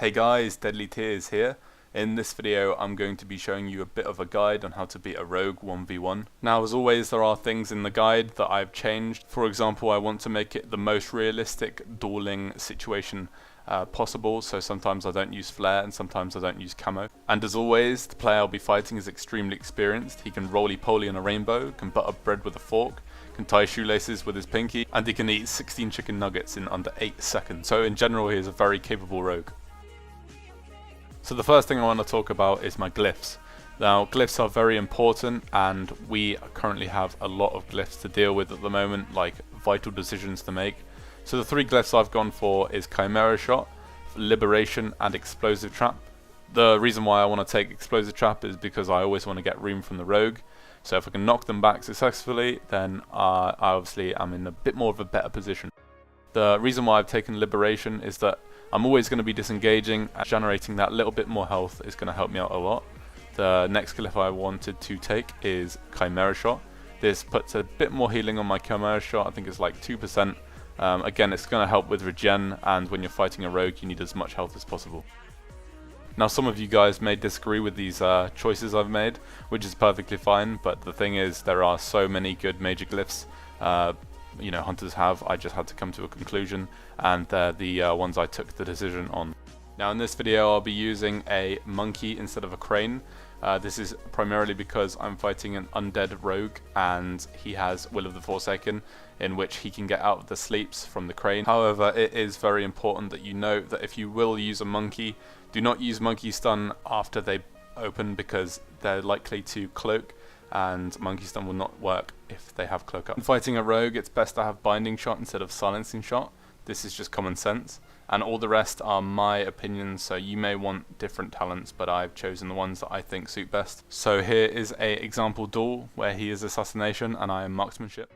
Hey guys, Deadlytearz here. In this video I'm going to be showing you a bit of a guide on how to beat a rogue 1v1. Now as always there are things in the guide that I've changed. For example, I want to make it the most realistic dueling situation possible, so sometimes I don't use flare and sometimes I don't use camo. And as always, the player I'll be fighting is extremely experienced. He can roly-poly on a rainbow, can butter bread with a fork, can tie shoelaces with his pinky, and he can eat 16 chicken nuggets in under 8 seconds. So in general he is a very capable rogue. So the first thing I want to talk about is my glyphs. Now glyphs are very important and we currently have a lot of glyphs to deal with at the moment, like vital decisions to make. So the three glyphs I've gone for is Chimera Shot, Liberation and Explosive Trap. The reason why I want to take Explosive Trap is because I always want to get room from the rogue. So if I can knock them back successfully, then I obviously am in a bit more of a better position. The reason why I've taken Liberation is that I'm always going to be disengaging, and generating that little bit more health is going to help me out a lot. The next glyph I wanted to take is Chimera Shot. This puts a bit more healing on my Chimera Shot, I think it's like 2%. Again, it's going to help with regen, and when you're fighting a rogue you need as much health as possible. Now some of you guys may disagree with these choices I've made, which is perfectly fine, but the thing is there are so many good major glyphs hunters have. I just had to come to a conclusion, and they're the ones I took the decision on. Now in this video I'll be using a monkey instead of a crane. This is primarily because I'm fighting an undead rogue and he has Will of the Forsaken, in which he can get out of the sleeps from the crane. However, it is very important that you note that if you will use a monkey, do not use monkey stun after they open, because they're likely to cloak, and monkey stun will not work if they have cloak up. When fighting a rogue, it's best to have binding shot instead of silencing shot. This is just common sense, and all the rest are my opinions, so you may want different talents, but I've chosen the ones that I think suit best. So here is a example duel where he is assassination and I am marksmanship.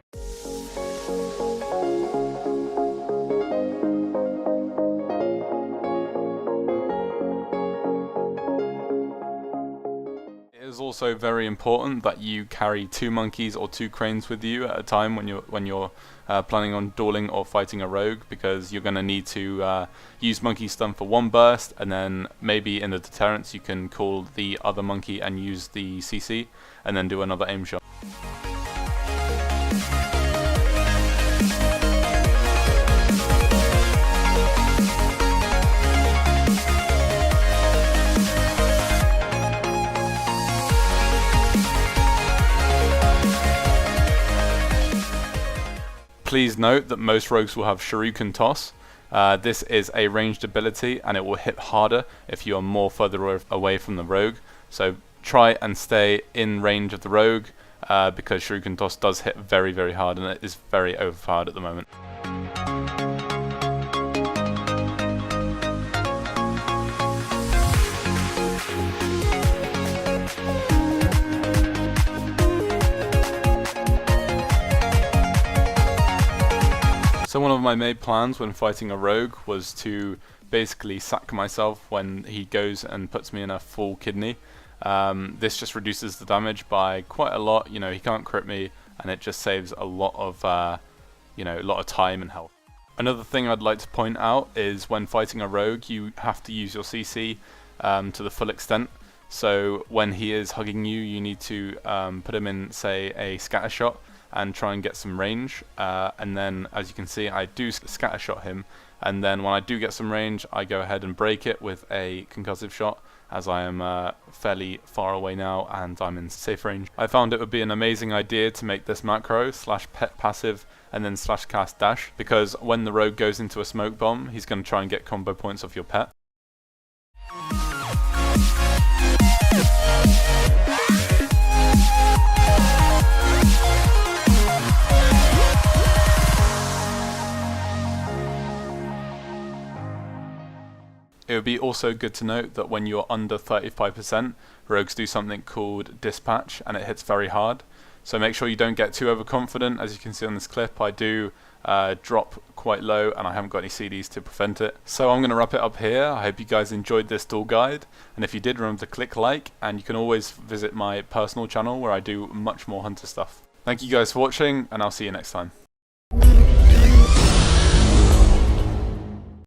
It is also very important that you carry 2 monkeys or 2 cranes with you at a time when you're planning on dueling or fighting a rogue, because you're going to need to use monkey stun for 1 burst, and then maybe in the deterrence you can call the other monkey and use the CC and then do another aim shot. Please note that most rogues will have Shuriken Toss. This is a ranged ability and it will hit harder if you are more further away from the rogue. So try and stay in range of the rogue, because Shuriken Toss does hit very, very hard and it is very overpowered at the moment. So one of my main plans when fighting a rogue was to basically sack myself when he goes and puts me in a full kidney. This just reduces the damage by quite a lot. He can't crit me, and it just saves a lot of time and health. Another thing I'd like to point out is when fighting a rogue, you have to use your CC to the full extent. So when he is hugging you, you need to put him in, say, a scatter shot and try and get some range, and then as you can see I do scatter shot him, and then when I do get some range I go ahead and break it with a concussive shot, as I am fairly far away now and I'm in safe range. I found it would be an amazing idea to make this macro /pet passive and then /cast dash, because when the rogue goes into a smoke bomb he's going to try and get combo points off your pet. It would be also good to note that when you're under 35%, rogues do something called dispatch and it hits very hard. So make sure you don't get too overconfident. As you can see on this clip, I do drop quite low and I haven't got any CDs to prevent it. So I'm going to wrap it up here. I hope you guys enjoyed this duel guide, and if you did, remember to click like, and you can always visit my personal channel where I do much more hunter stuff. Thank you guys for watching, and I'll see you next time.